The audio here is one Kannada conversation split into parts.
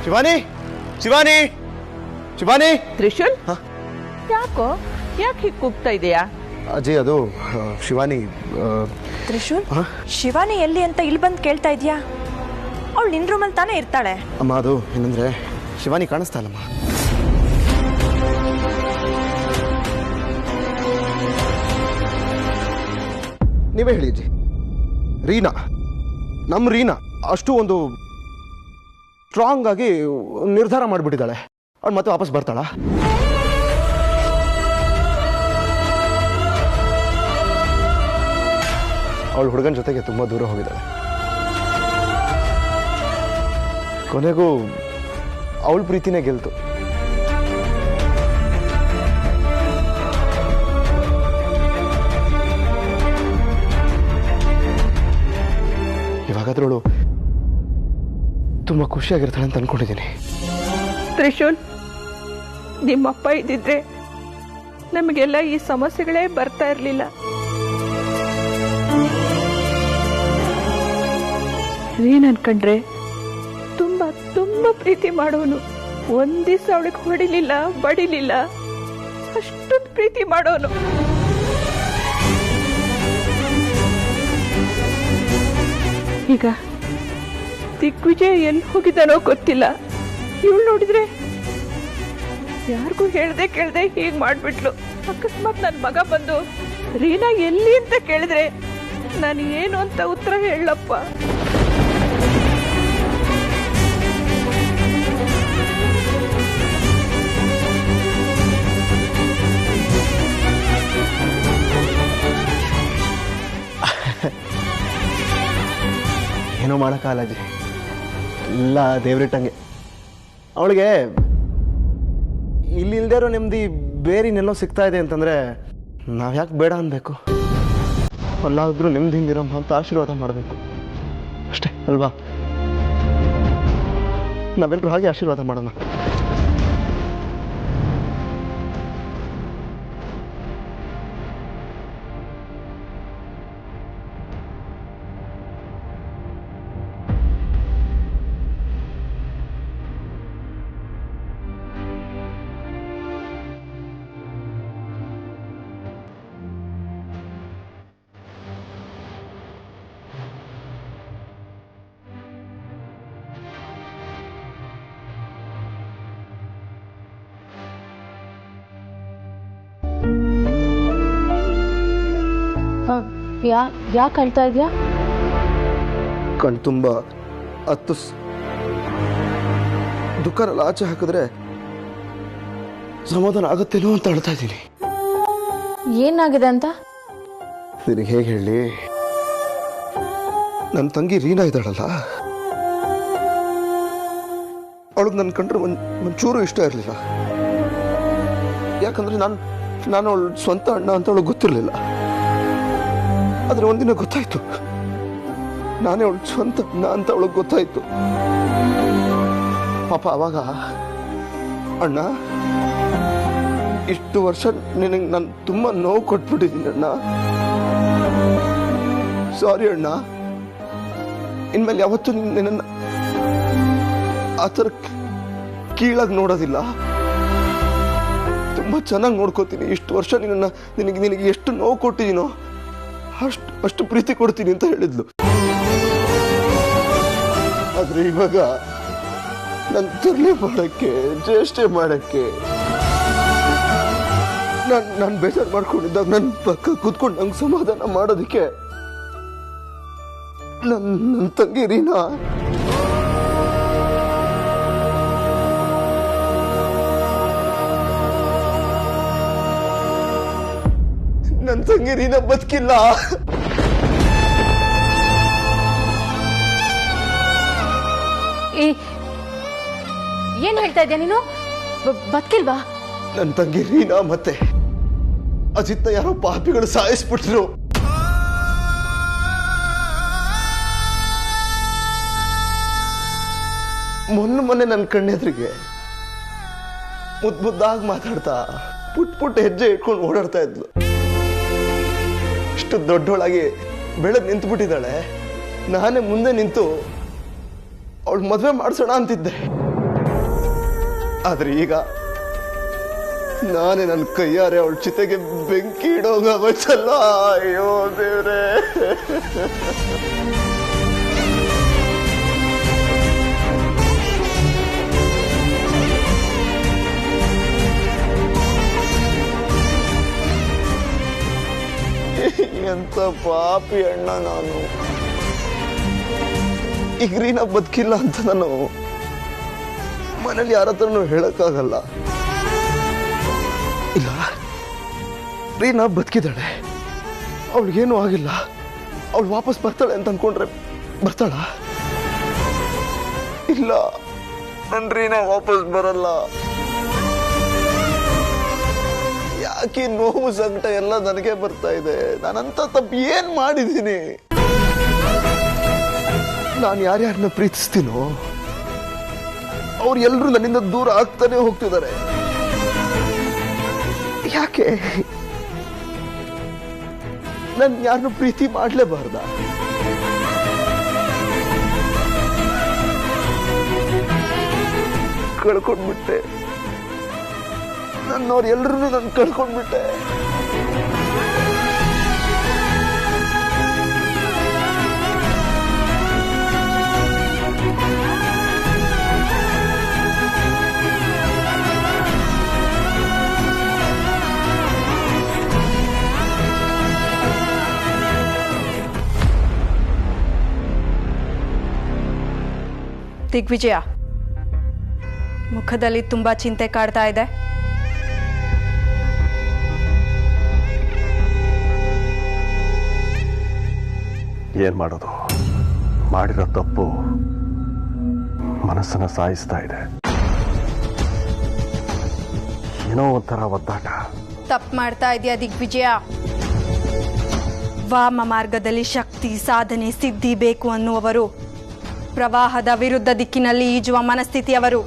ಶಿವಾನಿ ಶಿವಾನಿ ಶಿವಾನಿ ತ್ರಿಶೂಲ್ ಯಾಕೋ ಯಾಕೆ ಹೀಗೆ ಕೂಗ್ತಾ ಇದೆಯಾ? ಅಜಯ್ ಅದು ಶಿವಾನಿ. ತ್ರಿಶೂಲ್ ಶಿವಾನಿ ಎಲ್ಲಿ ಅಂತ ಇಲ್ಲಿ ಬಂದು ಕೇಳ್ತಾ ಇದೀಯಾ? ಅವಳು ನಿನ್ ರೂಮಲ್ಲಿ ತಾನೇ ಇರ್ತಾಳೆ. ಅಮ್ಮ ಅದು ಏನಂದ್ರೆ ಶಿವಾನಿ ಕಾಣಿಸ್ತಾ ಇಲ್ಲಮ್ಮ. ನೀವೇ ಹೇಳಿ ಅಜ್ಜಿ. ರೀನಾ, ನಮ್ಮ ರೀನಾ ಅಷ್ಟು ಒಂದು ಸ್ಟ್ರಾಂಗ್ ಆಗಿ ನಿರ್ಧಾರ ಮಾಡಿಬಿಟ್ಟಿದ್ದಾಳೆ. ಅವಳು ಮತ್ತೆ ವಾಪಸ್ ಬರ್ತಾಳ? ಅವಳು ಹುಡುಗನ ಜೊತೆಗೆ ತುಂಬ ದೂರ ಹೋಗಿದ್ದಾಳೆ. ಕೊನೆಗೂ ಅವಳ ಪ್ರೀತಿನೇ ಗೆಲ್ತು. ಇವಾಗಾದ್ರವಳು ತುಂಬ ಖುಷಿಯಾಗಿರ್ತಾಳೆ ಅಂತ ಅನ್ಕೊಂಡಿದ್ದೀನಿ. ತ್ರಿಶೂಲ್, ನಿಮ್ಮಪ್ಪ ಇದ್ದಿದ್ರೆ ನಮಗೆಲ್ಲ ಈ ಸಮಸ್ಯೆಗಳೇ ಬರ್ತಾ ಇರಲಿಲ್ಲ. ನೀನ್ ಅನ್ಕೊಂಡ್ರೆ ತುಂಬಾ ತುಂಬಾ ಪ್ರೀತಿ ಮಾಡೋನು. ಒಂದ್ ದಿವಸ ಅವಳಿಗೆ ಹೊಡಿಲಿಲ್ಲ, ಬಡಿಲಿಲ್ಲ, ಅಷ್ಟೊಂದು ಪ್ರೀತಿ ಮಾಡೋನು. ಈಗ ದಿಗ್ವಿಜಯ್ ಎಲ್ಲಿ ಹೋಗಿದ್ದಾನೋ ಗೊತ್ತಿಲ್ಲ. ಇವಳು ನೋಡಿದ್ರೆ ಯಾರಿಗೂ ಹೇಳ್ದೆ ಕೇಳ್ದೆ ಹೀಗ್ ಮಾಡ್ಬಿಟ್ಲು. ಅಕಸ್ಮಾತ್ ನನ್ನ ಮಗ ಬಂದು ರೀನಾ ಎಲ್ಲಿ ಅಂತ ಕೇಳಿದ್ರೆ ನಾನು ಏನು ಅಂತ ಉತ್ತರ ಹೇಳಪ್ಪ? ಏನೋ ಮಾಡೋಕ್ಕಾಗಲ್ಲ ಅಜ್ಜಿ, ಎಲ್ಲ ದೇವ್ರಿಟ್ಟಂಗೆ. ಅವಳಿಗೆ ಇಲ್ಲಿಲ್ದೇ ಇರೋ ನೆಮ್ಮದಿ ಬೇರೆನೆಲ್ಲೋ ಸಿಗ್ತಾ ಇದೆ ಅಂತಂದರೆ ನಾವು ಯಾಕೆ ಬೇಡ ಅನ್ಬೇಕು? ಅಲ್ಲಾದ್ರೂ ನೆಮ್ಮದಿಯಿಂದಿರಮ್ಮ ಅಂತ ಆಶೀರ್ವಾದ ಮಾಡಬೇಕು ಅಷ್ಟೇ ಅಲ್ವಾ? ನಾವೆಲ್ಲರೂ ಹಾಗೆ ಆಶೀರ್ವಾದ ಮಾಡೋಣ. ಯಾಕೆ ಅಳ್ತಾ ಇದೆಯಾ? ಕಣ್ ತುಂಬ ದುಃಖನೆಲ್ಲ ಆಚೆ ಹಾಕಿದ್ರೆ ಸಮಾಧಾನ ಆಗುತ್ತೇನೋ ಅಂತ ಅಳ್ತಾ ಇದ್ದೀನಿ. ಏನಾಗಿದೆ ಅಂತ ನಿನಗೆ ಹೇಗೆ ಹೇಳಿ? ನನ್ನ ತಂಗಿ ರೀನಾ ಇದ್ದಾಳಲ್ಲ, ಅವಳಿಗೆ ನನ್ನ ಕಂಡ್ರೆ ಒಂಚೂರು ಇಷ್ಟ ಇರಲಿಲ್ಲ. ಯಾಕಂದ್ರೆ ನಾನು ಅವಳು ಸ್ವಂತ ಅಣ್ಣ ಅಂತ ಅವಳಿಗೆ ಗೊತ್ತಿರಲಿಲ್ಲ. ಆದ್ರೆ ಒಂದಿನ ಗೊತ್ತಾಯ್ತು, ನಾನೇ ಅವಳು ಸ್ವಂತ ಅಣ್ಣ ಅಂತ ಅವಳಿಗೆ ಗೊತ್ತಾಯ್ತು. ಪಾಪ ಅವಾಗ ಅಣ್ಣ, ಇಷ್ಟು ವರ್ಷ ನಿನಗೆ ನಾನು ತುಂಬ ನೋವು ಕೊಟ್ಬಿಟ್ಟಿದ್ದೀನಿ ಅಣ್ಣ, ಸಾರಿ ಅಣ್ಣ. ಇನ್ಮೇಲೆ ಯಾವತ್ತೂ ನಿನ್ನ ಆ ಥರ ಕೀಳಾಗಿ ನೋಡೋದಿಲ್ಲ, ತುಂಬ ಚೆನ್ನಾಗಿ ನೋಡ್ಕೋತೀನಿ. ಇಷ್ಟು ವರ್ಷ ನಿನಗೆ ಎಷ್ಟು ನೋವು ಕೊಟ್ಟಿದ್ದೀನೋ ಅಷ್ಟು ಪ್ರೀತಿ ಕೊಡ್ತೀನಿ ಅಂತ ಹೇಳಿದ್ಲು. ಆದ್ರೆ ಇವಾಗ ನಾನು ತರಲೆ ಮಾಡಕ್ಕೆ, ಚೇಷ್ಟೆ ಮಾಡಕ್ಕೆ, ನಾನು ಬೇಜಾರು ಮಾಡ್ಕೊಂಡಿದ್ದಾಗ ನನ್ನ ಪಕ್ಕ ಕೂತ್ಕೊಂಡು ನಂಗೆ ಸಮಾಧಾನ ಮಾಡೋದಕ್ಕೆ ನನ್ನ ತಂಗಿ ರೀನಾ ಬದುಕಿಲ್ಲ. ಏನ್ ಹೇಳ್ತಾ ಇದ್ಯಾ ನೀನು? ಬದುಕಿಲ್ವಾ? ನನ್ನ ತಂಗಿ ರೀನಾ ಮತ್ತೆ ಅಜಿತ್ನ ಯಾರೋ ಪಾಪಿಗಳು ಸಾಯಿಸ್ಬಿಟ್ರು. ಮೊನ್ನೆ ನನ್ನ ಕಣ್ಣೆದ್ರಿಗೆ ಮುದ್ದಾಗಿ ಮಾತಾಡ್ತಾ ಪುಟ್ ಹೆಜ್ಜೆ ಇಟ್ಕೊಂಡು ಓಡಾಡ್ತಾ ಇದ್ಲು. ಇಷ್ಟು ದೊಡ್ಡವಳಾಗಿ ಬೆಳೆದು ನಿಂತುಬಿಟ್ಟಿದ್ದಾಳೆ. ನಾನೇ ಮುಂದೆ ನಿಂತು ಅವಳು ಮದುವೆ ಮಾಡಿಸೋಣ ಅಂತಿದ್ದೆ. ಆದ್ರೆ ಈಗ ನಾನೇ ನನ್ನ ಕೈಯಾರೆ ಅವಳ ಚಿತೆಗೆ ಬೆಂಕಿ ಇಡೋಂಗ ಬಚ್ಚಲ್ಲ. ಅಯ್ಯೋ ದೇವ್ರೆ. ಎಂತ ಪಾಪಿ ಅಣ್ಣ ನಾನು. ಈಗ ರೀನಾ ಬದುಕಿಲ್ಲ ಅಂತ ನಾನು ಮನೇಲಿ ಯಾರ ಹತ್ರನೂ ಹೇಳಕ್ಕಾಗಲ್ಲ. ಇಲ್ಲ, ರೀನಾ ಬದುಕಿದ್ದಾಳೆ, ಅವಳಿಗೇನು ಆಗಿಲ್ಲ, ಅವಳು ವಾಪಸ್ ಬರ್ತಾಳೆ ಅಂತ ಅನ್ಕೊಂಡ್ರೆ ಬರ್ತಾಳ? ಇಲ್ಲ, ನನ್ ರೀನಾ ವಾಪಸ್ ಬರಲ್ಲ. ಯಾಕೆ ನೋವು ಸಂಕಟ ಎಲ್ಲ ನನಗೆ ಬರ್ತಾ ಇದೆ? ನಾನಂತ ತಪ್ಪು ಏನ್ ಮಾಡಿದ್ದೀನಿ? ನಾನು ಯಾರ್ಯಾರನ್ನ ಪ್ರೀತಿಸ್ತೀನೋ ಅವ್ರು ಎಲ್ಲರೂ ನನ್ನಿಂದ ದೂರ ಆಗ್ತಾನೆ ಹೋಗ್ತಿದ್ದಾರೆ. ಯಾಕೆ? ನಾನು ಯಾರನ್ನು ಪ್ರೀತಿ ಮಾಡಲೇಬಾರ್ದ? ಕಳ್ಕೊಂಡ್ಬಿಟ್ಟೆ, ನನ್ನವ್ರು ಎಲ್ಲರೂ ನಾನು ಕಳ್ಕೊಂಡ್ಬಿಟ್ಟೆ. ದಿಗ್ವಿಜಯ, ಮುಖದಲ್ಲಿ ತುಂಬಾ ಚಿಂತೆ ಕಾಡ್ತಾ ಇದೆ. ಏನ್ ಮಾಡೋದು? ಮಾಡಿರೋ ತಪ್ಪು ಮನಸ್ಸನ್ನ ಸಾಯಿಸ್ತಾ ಇದೆ. ಏನೋ ಒಂಥರ ಒದ್ದಾಟ. ತಪ್ಪು ಮಾಡ್ತಾ ಇದೆಯಾ ದಿಗ್ವಿಜಯ? ವಾಮ ಮಾರ್ಗದಲ್ಲಿ ಶಕ್ತಿ, ಸಾಧನೆ, ಸಿದ್ಧಿ ಬೇಕು ಅನ್ನುವವರು ಪ್ರವಾಹದ ವಿರುದ್ಧ ದಿಕ್ಕಿನಲ್ಲಿ ಈಜುವ ಮನಸ್ಥಿತಿಯವರು.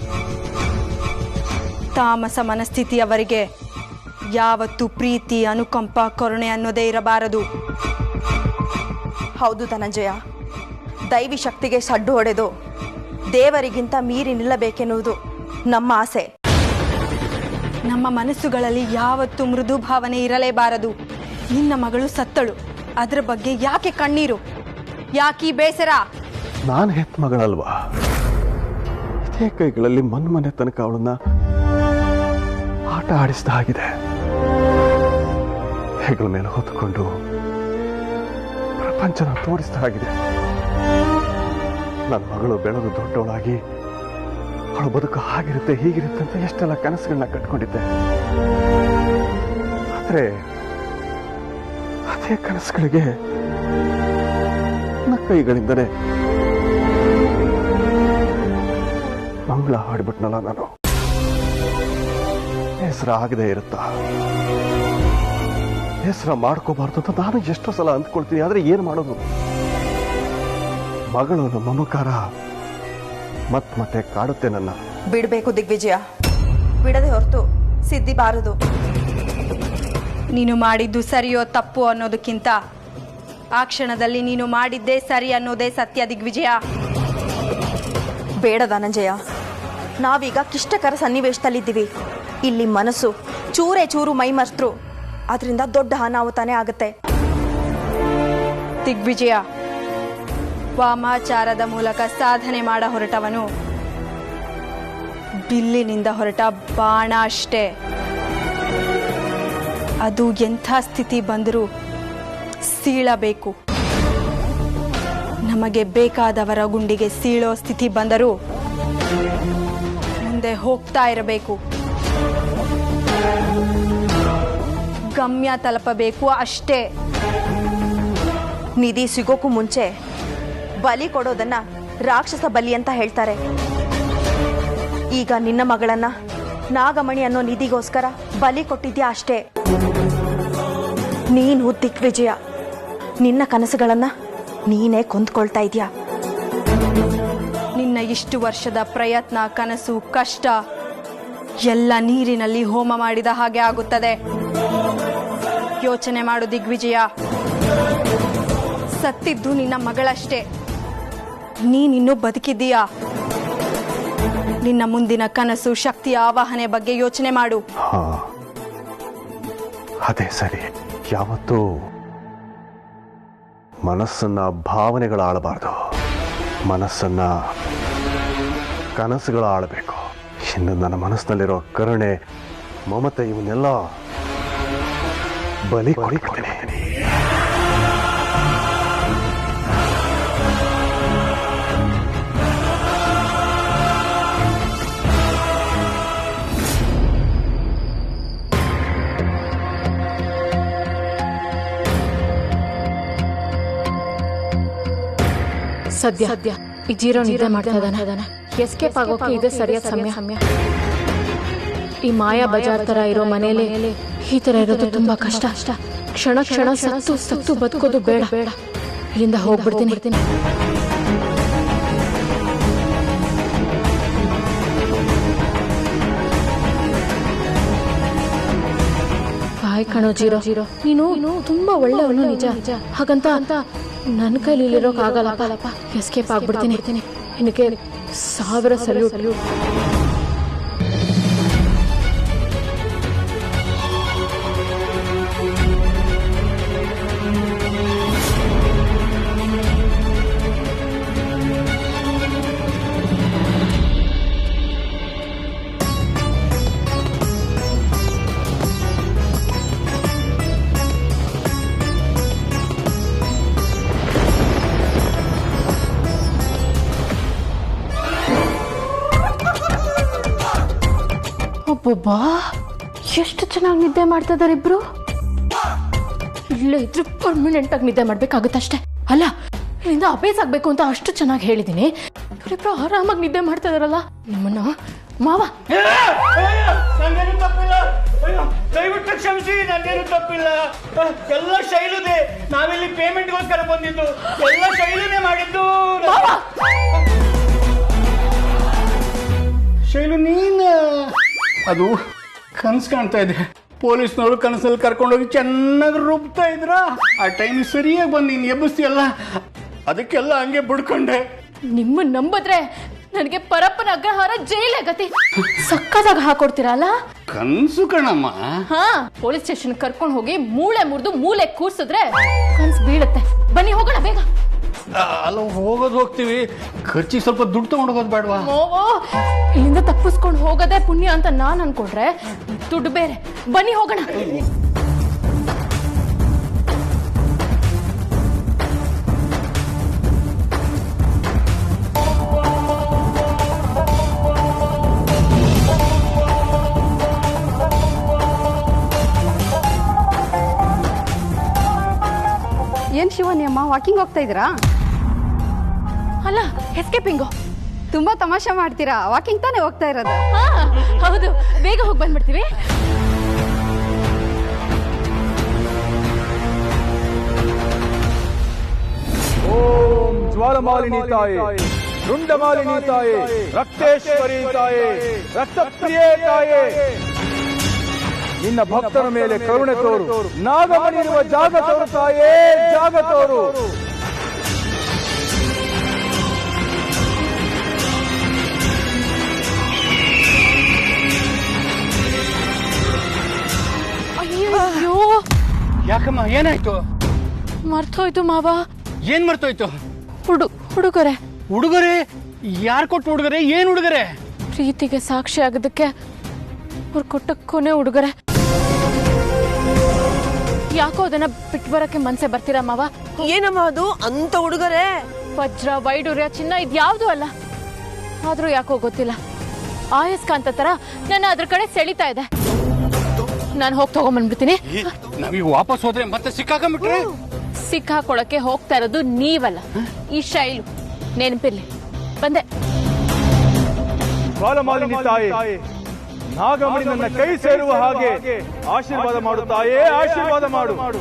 ತಾಮಸ ಮನಸ್ಥಿತಿಯವರಿಗೆ ಯಾವತ್ತೂ ಪ್ರೀತಿ, ಅನುಕಂಪ, ಕರುಣೆ ಅನ್ನೋದೇ ಇರಬಾರದು. ಹೌದು ಧನಂಜಯ, ದೈವಿ ಶಕ್ತಿಗೆ ಸಡ್ಡು ಹೊಡೆದು ದೇವರಿಗಿಂತ ಮೀರಿ ನಿಲ್ಲಬೇಕೆನ್ನುವುದು ನಮ್ಮ ಆಸೆ. ನಮ್ಮ ಮನಸ್ಸುಗಳಲ್ಲಿ ಯಾವತ್ತೂ ಮೃದು ಭಾವನೆ ಇರಲೇಬಾರದು. ನಿನ್ನ ಮಗಳು ಸತ್ತಳು, ಅದರ ಬಗ್ಗೆ ಯಾಕೆ ಕಣ್ಣೀರು, ಯಾಕೀ ಬೇಸರ? ನಾನು ಹೆತ್ತ ಮಗಳಲ್ವಾ? ಇದೇ ಕೈಗಳಲ್ಲಿ ಮನೆ ತನಕ ಅವಳನ್ನ ಆಟ ಆಡಿಸಿದ ಆಗಿದೆ. ಹೆಗಲ ಮೇಲೆ ಹೊತ್ತುಕೊಂಡು ಪ್ರಪಂಚನ ತೋರಿಸಿದ ಆಗಿದೆ. ನನ್ನ ಮಗಳು ಬೆಳೆದು ದೊಡ್ಡವಳಾಗಿ ಅವಳ ಬದುಕು ಹಾಗಿರುತ್ತೆ, ಹೀಗಿರುತ್ತೆ ಅಂತ ಎಷ್ಟೆಲ್ಲ ಕನಸುಗಳನ್ನ ಕಟ್ಕೊಂಡಿದ್ದೆ. ಆದ್ರೆ ಅದೇ ಕನಸುಗಳಿಗೆ ನನ್ನ ಕೈಗಳಿಂದಲೇ ಮಂಗಳ ಹಾಡ್ಬಿಟ್ನಲ್ಲ ನಾನು. ಹೆಸರ ಆಗದೆ ಇರುತ್ತಾ? ಹೆಸರ ಮಾಡ್ಕೋಬಾರ್ದು ಅಂತ ನಾನು ಎಷ್ಟೋ ಸಲ ಅಂದ್ಕೊಳ್ತೀನಿ. ಆದ್ರೆ ಏನ್ ಮಾಡೋದು? ಮಗಳು ನಮ್ಮ ಮಮಕಾರ ಮತ್ತೆ ಕಾಡುತ್ತೆ ನನ್ನ. ಬಿಡಬೇಕು ದಿಗ್ವಿಜಯ, ಬಿಡದೆ ಹೊರತು ಸಿದ್ಧಿ ಬಾರದು. ನೀನು ಮಾಡಿದ್ದು ಸರಿಯೋ ತಪ್ಪು ಅನ್ನೋದಕ್ಕಿಂತ ಆ ಕ್ಷಣದಲ್ಲಿ ನೀನು ಮಾಡಿದ್ದೇ ಸರಿ ಅನ್ನೋದೇ ಸತ್ಯ ದಿಗ್ವಿಜಯ. ಬೇಡ ಧನಂಜಯ, ನಾವೀಗ ಕ್ಲಿಷ್ಟಕರ ಸನ್ನಿವೇಶದಲ್ಲಿದ್ದೀವಿ. ಇಲ್ಲಿ ಮನಸ್ಸು ಚೂರೇ ಚೂರು ಮೈಮರ್ತರು, ಅದರಿಂದ ದೊಡ್ಡ ಅನಾಹುತಾನೇ ಆಗುತ್ತೆ. ದಿಗ್ವಿಜಯ, ವಾಮಾಚಾರದ ಮೂಲಕ ಸಾಧನೆ ಮಾಡ ಹೊರಟವನು ಬಿಲ್ಲಿನಿಂದ ಹೊರಟ ಬಾಣ ಅಷ್ಟೇ. ಅದು ಎಂಥ ಸ್ಥಿತಿ ಬಂದರೂ ಸೀಳಬೇಕು. ನಮಗೆ ಬೇಕಾದವರ ಗುಂಡಿಗೆ ಸೀಳೋ ಸ್ಥಿತಿ ಬಂದರೂ ಮುಂದೆ ಹೋಗ್ತಾ ಇರಬೇಕು. ಗಮ್ಯ ತಲುಪಬೇಕು ಅಷ್ಟೇ. ನಿಧಿ ಸಿಗೋಕ್ಕೂ ಮುಂಚೆ ಬಲಿ ಕೊಡೋದನ್ನ ರಾಕ್ಷಸ ಬಲಿ ಅಂತ ಹೇಳ್ತಾರೆ. ಈಗ ನಿನ್ನ ಮಗಳನ್ನ ನಾಗಮಣಿ ಅನ್ನೋ ನಿಧಿಗೋಸ್ಕರ ಬಲಿ ಕೊಟ್ಟಿದ್ಯಾ ಅಷ್ಟೇ. ನೀನು ದಿಗ್ವಿಜಯ, ನಿನ್ನ ಕನಸುಗಳನ್ನ ನೀನೇ ಕೊಂದ್ಕೊಳ್ತಾ ಇದೀಯಾ. ನಿನ್ನ ಇಷ್ಟು ವರ್ಷದ ಪ್ರಯತ್ನ, ಕನಸು, ಕಷ್ಟ ಎಲ್ಲ ನೀರಿನಲ್ಲಿ ಹೋಮ ಮಾಡಿದ ಹಾಗೆ ಆಗುತ್ತದೆ. ಯೋಚನೆ ಮಾಡು ದಿಗ್ವಿಜಯ. ಸತ್ತಿದ್ದು ನಿನ್ನ ಮಗಳಷ್ಟೇ, ನೀನಿನ್ನೂ ಬದುಕಿದ್ದೀಯಾ. ನಿನ್ನ ಮುಂದಿನ ಕನಸು, ಶಕ್ತಿಯ ಆವಾಹನೆ ಬಗ್ಗೆ ಯೋಚನೆ ಮಾಡು. ಹಾ, ಅದೇ ಸರಿ. ಯಾವತ್ತೂ ಮನಸ್ಸನ್ನ ಭಾವನೆಗಳು ಆಳಬಾರ್ದು, ಮನಸ್ಸನ್ನ ಕನಸುಗಳು ಆಳಬೇಕು. ಇನ್ನು ನನ್ನ ಮನಸ್ಸಿನಲ್ಲಿರೋ ಕರುಣೆ, ಮಮತೆ ಇವನ್ನೆಲ್ಲ ಬಲಿ ಕೊಡ್ತೀನಿ. ಸದ್ಯ ಈ ಜೀರೋ ನಿದ್ದೆ ಮಾಡ್ತಾ ಇದ್ದಾನೆ. ಎಸ್ಕೇಪ್ ಆಗೋಕೆ ಇದೆ ಸರಿಯಾದ ಸಮಯ. ಈ ಮಾಯಾ ಬಜಾರ್ ತರ ಇರೋ ಮನೇಲಿ ಈ ತರ ಇರೋದು ತುಂಬಾ ಕಷ್ಟ. ಕ್ಷಣ ಸತ್ತು ಬದುಕೋದು ಬೇಡ. ಇಲ್ಲಿಂದ ಹೋಗ್ಬಿಡ್ತೀನಿ. ಬಾಯ್ ಕಣೋ ಜೀರೋ, ನೀನು ತುಂಬಾ ಒಳ್ಳೆಯವನು ನಿಜ. ಹಾಗಂತ ನನ್ನ ಕೈಲಿ ಇಲ್ಲಿರೋಕ್ಕಾಗಲ್ಲಪ್ಪ. ಎಸ್ಕೇಪ್ ಆಗ್ಬಿಡ್ತೀನಿ. ನಿನಗೆ 1000 ಸಲ್ಯೂಟ್. ಒಬ್ಬೊಬ್ಬ ಎಷ್ಟು ಚೆನ್ನಾಗಿ ನಿದ್ದೆ ಮಾಡ್ತಾ ಇದಾರೆ ಇಬ್ರು. ಇಲ್ಲೇ ಇದ್ರು ಪರ್ಮನೆಂಟ್ ಆಗಿ ನಿದ್ದೆ ಮಾಡ್ಬೇಕಾಗುತ್ತಷ್ಟೇ. ಅಲ್ಲ, ಇಲ್ಲಿಂದ ಅಭ್ಯಾಸ ಆಗ್ಬೇಕು ಅಂತ ಅಷ್ಟು ಚೆನ್ನಾಗಿ ಹೇಳಿದೀನಿ. ಇವರಿಬ್ರು ಆರಾಮಾಗಿ ನಿದ್ದೆ ಮಾಡ್ತಾ ಇದಾರಲ್ಲ. ನಿಮ್ಮನ್ನ ಮಾವ ನಂಗೇನು ತಪ್ಪಿಲ್ಲ. ದಯವಿಟ್ಟು ಕ್ಷಮಿಸಿ, ನಂಗೇನು ತಪ್ಪಿಲ್ಲ. ಎಲ್ಲ ಶೈಲುದೆ. ನಾವಿಲ್ಲಿ ಪೇಮೆಂಟ್ಗೋಸ್ಕರ ಬಂದಿದ್ದು. ಎಲ್ಲ ಶೈಲುನೇ ಮಾಡಿದ್ದು. ಶೈಲು ನೀನ್ ಅದು ಕನಸು ಕಾಣ್ತಾ ಇದೆ. ಪೊಲೀಸ್ನವರು ಕನಸಲ್ಲಿ ಕರ್ಕೊಂಡೋಗಿ ಚೆನ್ನಾಗಿ ರುಬ್ತಾ ಇದ್ರ. ಆ ಟೈಮ್ ಸರಿಯಾಗಿ ಬಂದು ನೀನು ಎಬ್ಬಿಸ್ತೀಯಲ್ಲ, ಅದಕ್ಕೆಲ್ಲ ಹಂಗೆ ಬಿಡ್ಕೊಂಡೆ. ನಿಮ್ಮ ನಂಬದ್ರೆ ನನಗೆ ಪರಪ್ಪನ ಅಗ್ರಹಾರ ಜೈಲೇ ಗತಿ. ಸಕ್ಕದಾಗ ಹಾಕೊಡ್ತೀರಲ್ಲ. ಕನಸು ಕಣಮ್ಮ. ಹಾ, ಪೊಲೀಸ್ ಸ್ಟೇಷನ್ ಕರ್ಕೊಂಡು ಹೋಗಿ ಮೂಳೆ ಮುರಿದು ಮೂಲೆ ಕೂರ್ಸಿದ್ರೆ ಕನ್ಸು ಬೀಳುತ್ತೆ. ಬನ್ನಿ ಹೋಗೋಣ ಬೇಗ. ಅಲ್ಲ, ಹೋಗ್ತೀವಿ. ಖರ್ಚಿಗೆ ಸ್ವಲ್ಪ ದುಡ್ಡು ತಗೊಂಡು ಹೋಗೋದು ಬೇಡವಾ? ಓ, ಇಲ್ಲಿಂದ ತಪ್ಪಿಸ್ಕೊಂಡು ಹೋಗೋದೇ ಪುಣ್ಯ ಅಂತ ನಾನ್ ಅನ್ಕೊಂಡ್ರೆ ದುಡ್ಡು ಬೇರೆ. ಬನ್ನಿ ಹೋಗೋಣ. ಏನ್ ಶಿವಾನಿ ಅಮ್ಮ, ವಾಕಿಂಗ್ ಹೋಗ್ತಾ ಇದ್ದೀರಾ? ಅಲ್ಲ, ಎಸ್ಕೇಪಿಂಗು. ತುಂಬಾ ತಮಾಷೆ ಮಾಡ್ತೀರಾ. ವಾಕಿಂಗ್ ತಾನೇ ಹೋಗ್ತಾ ಇರೋದು? ಹೌದು, ಬೇಗ ಹೋಗಿ ಬಂದ್ಬಿಡ್ತೀವಿ. ಓಂ ಜ್ವಾಲಮಾಲಿನಿ ತಾಯೇ, ರುಂಡಮಾಲಿನಿ ತಾಯೇ, ರಕ್ತೇಶ್ವರಿ ತಾಯೇ, ರಕ್ತಪ್ರಿಯೇ ತಾಯೇ, ನಿನ್ನ ಭಕ್ತರ ಮೇಲೆ ಕರುಣೆ ತೋರು. ನಾಗಮಣಿ ಇರುವ ಜಾಗ ತೋರು ತಾಯೇ, ಜಾಗ ತೋರು. ಅಯ್ಯೋ, ಯಾಕಮ್ಮ, ಏನಾಯ್ತು? ಮರ್ತೋಯ್ತು ಮಾವ. ಏನ್ ಮರ್ತೋಯ್ತು? ಹುಡುಗರೆ. ಉಡುಗೊರೆ? ಯಾರು ಕೊಟ್ಟು ಉಡುಗೊರೆ? ಏನ್ ಉಡುಗೊರೆ? ಪ್ರೀತಿಗೆ ಸಾಕ್ಷಿ ಆಗೋದಕ್ಕೆ ಅವ್ರು ಕೊಟ್ಟ ಕೊನೆ ಉಡುಗೊರೆ. ಯಾಕೋ ಅದನ್ನ ಬಿಟ್ಟು ಬರಕ್ಕೆ ಮನ್ಸೆ ಬರ್ತೀರಾ ಮಾವ? ಏನಮ್ಮ ಅದು ಅಂತ ಹುಡುಗರೇ? ವಜ್ರ, ವೈಡೂರ್ಯ, ಚಿನ್ನ ಇದ್ಯಾವುದೂ ಅಲ್ಲ. ಆದ್ರೂ ಯಾಕೋ ಗೊತ್ತಿಲ್ಲ, ಆಯಸ್ಕಾಂತ ತರ ನನ್ನ ಅದ್ರ ಕಡೆ ಸೆಳಿತಾ ಇದೆ. ನಾನು ಹೋಗಿ ತಗೊಂಡ್ಬಂದ್ಬಿಡ್ತೀನಿ. ನಾವೀಗ ವಾಪಸ್ ಹೋದ್ರೆ ಮತ್ತೆ ಸಿಕ್ಕಾಕೊಂಡ್ಬಿಟ್ರೆ? ಸಿಕ್ಕಾಕೊಳಕ್ಕೆ ಹೋಗ್ತಾ ಇರೋದು ನೀವಲ್ಲ, ಈ ಶೈಲು. ನೆನಪಿರ್ಲಿ. ಬಂದೆ. ಜ್ವಾಲಮಾಲಿನಿ ತಾಯೇ, ನಾಗಮಣಿ ನನ್ನ ಕೈ ಸೇರುವ ಹಾಗೆ ಆಶೀರ್ವಾದ ಮಾಡು ತಾಯೇ, ಆಶೀರ್ವಾದ ಮಾಡು.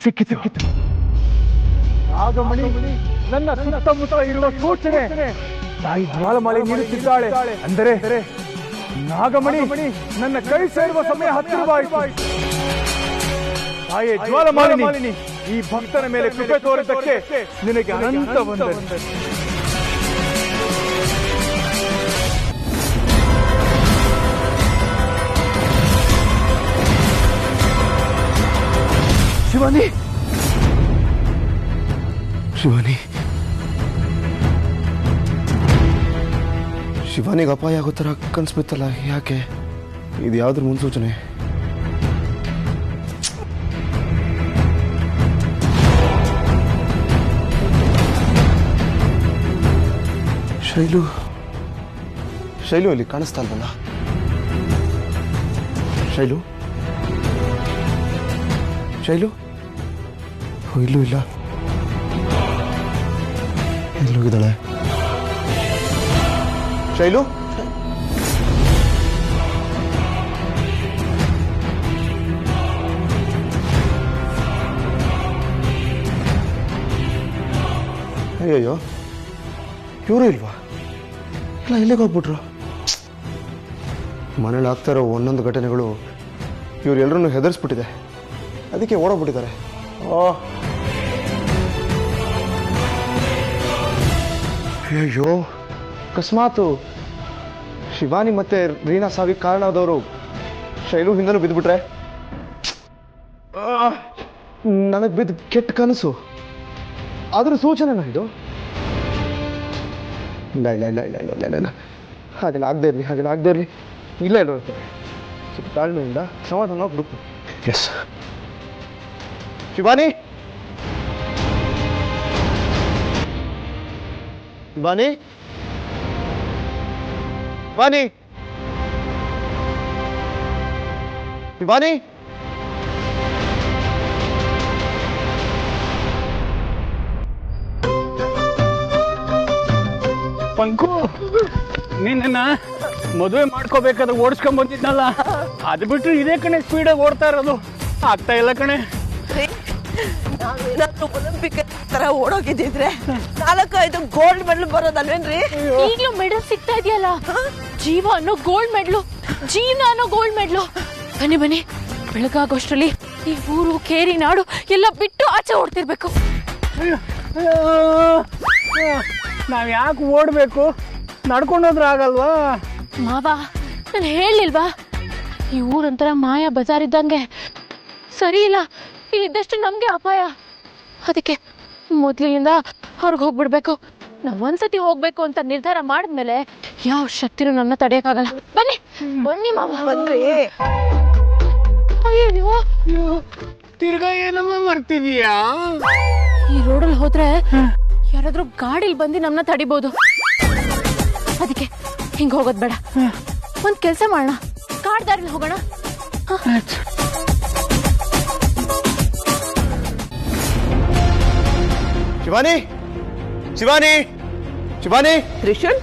ಸಿಕ್ಕಿತು. ನಾಗಮಣಿ ನನ್ನ ಸುತ್ತಮುತ್ತ ಇರುವ ಸೂಚನೆ ತಾಯಿ ಜ್ವಾಲಮಾಲೆ ನೀಡುತ್ತಿದ್ದಾಳೆ. ಅಂದರೆ ನಾಗಮಣಿ ನನ್ನ ಕೈ ಸೇರುವ ಸಮಯ ಹತ್ತಿರವಾಯಿತು. ತಾಯೇ ಜ್ವಾಲಮಾಲಿನಿ, ಈ ಭಕ್ತನ ಮೇಲೆ ಕೃಪೆ ತೋರಿದ್ದಕ್ಕೆ ನಿನಗೆ ಅನಂತ ವಂದನೆ. ಶಿವಾನಿ, ಶಿವಾನಿ, ಶಿವಾನಿಗೆ ಅಪಾಯ ಆಗೋ ಥರ ಕನ್ಸು ಬಿತ್ತಲ್ಲ, ಯಾಕೆ? ಇದು ಯಾವ್ದ್ರ ಮುನ್ಸೂಚನೆ? ಶೈಲು ಅಲ್ಲಿ ಕಾಣಿಸ್ತಾ ಇಲ್ವಲ್ಲ? ಶೈಲು ಇಲ್ಲೂ ಇಲ್ಲ. ಎಲ್ಲೋಗಿದ್ದಾಳೆ ಶೈಲು? ಅಯ್ಯಯ್ಯೋ, ಇವರು ಇಲ್ವಾ? ಇಲ್ಲ, ಎಲ್ಲಿಗೆ ಹೋಗ್ಬಿಟ್ರು? ಮನೇಲಿ ಆಗ್ತಾ ಇರೋ ಒಂದೊಂದು ಘಟನೆಗಳು ಇವರೆಲ್ಲರನ್ನು ಹೆದರ್ಸ್ಬಿಟ್ಟಿದೆ, ಅದಕ್ಕೆ ಓಡೋಗ್ಬಿಟ್ಟಿದ್ದಾರೆ. ಅಯ್ಯೋ, ಅಕಸ್ಮಾತು ಶಿವಾನಿ ಮತ್ತೆ ರೀನಾ ಸಾವಿಗೆ ಕಾರಣ ಆದವರು ಶೈಲು ಹಿಂದನೂ ಬಿದ್ದುಬಿಟ್ರೆ? ನನಗೆ ಬಿದ್ದು ಕೆಟ್ಟ ಕನಸು, ಅದ್ರ ಸೂಚನೆನಾ ಇದು? ಇಲ್ಲ ಇಲ್ಲ ಇಲ್ಲ ಇಲ್ಲ ಇಲ್ಲ ಇಲ್ಲ ಇಲ್ಲ, ಹಾಗೆಲ್ಲ ಆಗದೆ ಇರಲಿ. ಇಲ್ಲ ಸ್ವಲ್ಪ ತಾಳ್ಮೆಯಿಂದ ಸಮಾಧಾನ ಬಿಡುತ್ತೆ. ಎಸ್ ಶಿವಾನಿ, ಶಿವಾನಿ, ಶಿವಾನಿ, ಶಿವಾನಿ, ಪಂಕು, ನಿನ್ನ ಮದುವೆ ಮಾಡ್ಕೋಬೇಕಾದ್ರೆ ಓಡಿಸ್ಕೊಂಡ್ ಬಂದಿದ್ನಲ್ಲ, ಅದು ಬಿಟ್ಟು ಇದೇ ಕಣೆ ಸ್ಪೀಡಾಗಿ ಓಡ್ತಾ ಇರೋದು. ಆಗ್ತಾ ಇಲ್ಲ ಕಣೆ. ನಾವೇನಾದ್ರೂ ಒಲಿಂಪಿಕ್ ತರ ಓಡೋಗಿದ್ದಿದ್ರೆ 4-5 ಗೋಲ್ಡ್ ಮೆಡಲ್ ಬರೋದಲ್ವೇನ್ರಿ? ಈಗಲೂ ಮೆಡಲ್ ಸಿಗ್ತಾ ಇದೆಯಲ್ಲ. ಜೀವ ಅನ್ನೋ ಗೋಲ್ಡ್ ಮೆಡ್ಲು, ಜೀವನ ಅನ್ನೋ ಗೋಲ್ಡ್ ಮೆಡ್ಲು. ಬನ್ನಿ, ಬೆಳಗಾಗೋಷ್ಟರಲ್ಲಿ ಈ ಊರು, ಕೇರಿ, ನಾಡು ಎಲ್ಲ ಬಿಟ್ಟು ಆಚೆ ಓಡ್ತಿರ್ಬೇಕು. ನಾವ್ ಯಾಕೆ ಓಡ್ಬೇಕು? ನಡ್ಕೊಂಡೋದ್ರೆ ಆಗಲ್ವಾ? ಮಾವ, ನಾನು ಹೇಳಿಲ್ವಾ, ಈ ಊರೊಂಥರ ಮಾಯಾ ಬಜಾರ್ ಇದ್ದಂಗೆ. ಸರಿ ಇಲ್ಲ, ಇದ್ದಷ್ಟು ನಮ್ಗೆ ಅಪಾಯ. ಅದಕ್ಕೆ ಮೊದ್ಲಿನಿಂದ ಅವ್ರಿಗೆ ಹೋಗ್ಬಿಡ್ಬೇಕು. ನಾವ್ ಒಂದ್ಸತಿ ಹೋಗ್ಬೇಕು ಅಂತ ನಿರ್ಧಾರ ಮಾಡಿದ್ಮೇಲೆ ಯಾವ ಶಕ್ತಿನೂ ನನ್ನ ತಡೆಯಕ್ಕಾಗಲ್ಲ. ಬನ್ನಿ ಮಾವ. ಬಂದ್ರಿ? ಅಯ್ಯೋ, ತಿರ್ಗಾ ಏನಮ್ಮ ಮಾಡ್ತಿದೀಯಾ? ಈ ರೋಡಲ್ಲಿ ಹೋದ್ರೆ ಯಾರಾದ್ರೂ ಗಾಡಿಲಿ ಬಂದು ನಮ್ಮನ್ನ ತಡಿಬಹುದು. ಅದಕ್ಕೆ ಹಿಂಗ್ ಹೋಗೋದ್ ಬೇಡ. ಒಂದ್ ಕೆಲ್ಸ ಮಾಡೋಣ, ಕಾಡ್ ದಾರಿಲಿ ಹೋಗೋಣ. ಶಿವಾನಿ, ಶಿವಾನಿ, ಶಿವಾನಿ. ತ್ರಿಶೂಲ್,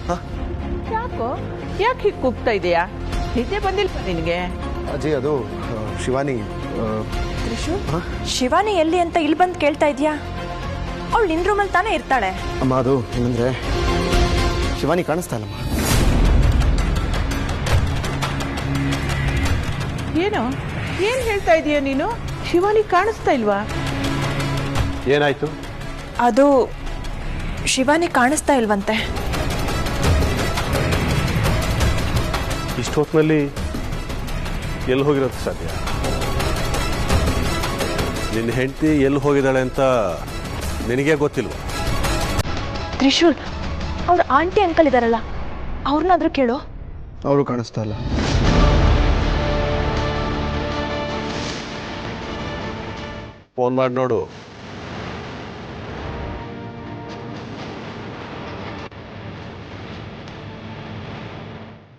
ಯಾಕೆ ಹೀಗೆ ಕೂಗ್ತಾ ಇದೆಯಾ? ನಿದ್ದೆ ಬಂದಿಲ್ಪ ನಿನಗೆ? ಅಜಯ್, ಅದು ಶಿವಾನಿ. ತ್ರಿಶೂಲ್, ಶಿವಾನಿ ಎಲ್ಲಿ ಅಂತ ಇಲ್ಲಿ ಬಂದು ಕೇಳ್ತಾ ಇದೀಯಾ? ಅವಳು ನಿನ್ ರೂಮಲ್ಲಿ ತಾನೇ ಇರ್ತಾಳೆ. ಅಮ್ಮ, ಅದು ಏನಂದ್ರೆ ಶಿವಾನಿ ಕಾಣಿಸ್ತಾ ಇಲ್ಲಮ್ಮ. ಏನ್ ಹೇಳ್ತಾ ಇದೀಯ ನೀನು? ಶಿವಾನಿ ಕಾಣಿಸ್ತಾ ಇಲ್ವಾ? ಏನಾಯ್ತು? ಅದು ಶಿವಾನಿ ಕಾಣಿಸ್ತಾ ಇಲ್ವಂತೆ. ಇಷ್ಟೊತ್ತಿನಲ್ಲಿ ಎಲ್ಲಿ ಹೋಗಿರೋದು ಸಾಧ್ಯ? ನಿನ್ನ ಹೆಂಡತಿ ಎಲ್ಲಿ ಹೋಗಿದ್ದಾಳೆ ಅಂತ ನಿನಗೆ ಗೊತ್ತಿಲ್ವ? ತ್ರಿಶೂಲ್, ಅವ್ರ ಆಂಟಿ ಅಂಕಲ್ ಇದಾರಲ್ಲ, ಅವ್ರನ್ನಾದ್ರೂ ಕೇಳು. ಅವರು ಕಾಣಿಸ್ತಾ ಇಲ್ಲ. ಫೋನ್ ಮಾಡಿ ನೋಡು.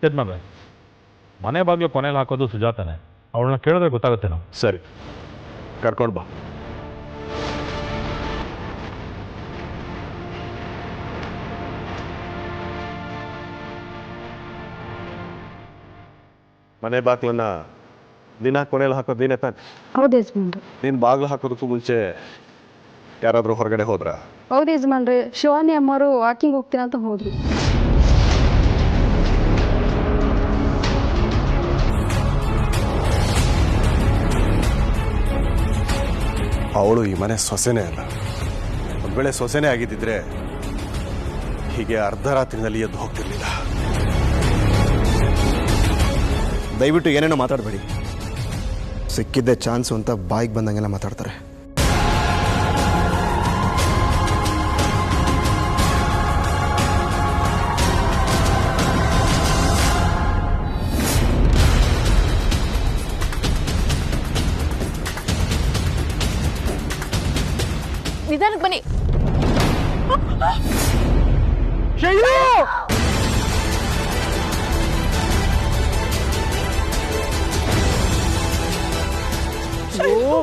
ಯಜಮಾನ್ರೆ, ಮನೆ ಬಾಗಿಲು ಕೊನೆಯಲ್ಲಿ ಹಾಕೋದು ಸುಜಾತನೇ. ಅವಳನ್ನ ಕೇಳಿದ್ರೆ ಗೊತ್ತಾಗುತ್ತೆ. ನಾವು ಸರಿ, ಕರ್ಕೊಂಡು ಬಾ. ಮನೆ ಬಾಗಿಲನ್ನ ದಿನ ಕೊನೆಯಲ್ಲಿ ಹಾಕೋದು ನೀನೇ ತಾನೆ. ಹೌದು ಯಜಮಾನ್ರಿ. ನೀನು ಬಾಗಿಲು ಹಾಕೋದಕ್ಕೂ ಮುಂಚೆ ಯಾರಾದರೂ ಹೊರಗಡೆ ಹೋದ್ರಾ? ಹೌದು ಯಜಮಾನ್ರಿ, ಶಿವಾನಿ ಅಮ್ಮವರು ವಾಕಿಂಗ್ ಹೋಗ್ತೀನಿ ಅಂತ ಹೋದ್ರು. ಅವಳು ಈ ಮನೆ ಸೊಸೆನೇ ಅಲ್ಲ. ಒಂದು ವೇಳೆ ಸೊಸೆನೇ ಆಗಿದ್ದಿದ್ರೆ ಹೀಗೆ ಅರ್ಧ ರಾತ್ರಿನಲ್ಲಿ ಎದ್ದು ಹೋಗ್ತಿರ್ಲಿಲ್ಲ. ದಯವಿಟ್ಟು ಏನೇನೋ ಮಾತಾಡಬೇಡಿ. ಸಿಕ್ಕಿದ್ದೆ ಚಾನ್ಸು ಅಂತ ಬಾಯಿಗೆ ಬಂದಂಗೆಲ್ಲ ಮಾತಾಡ್ತಾರೆ. ನಿಧಾನಕ್ಕೆ ಬನ್ನಿ. ಓ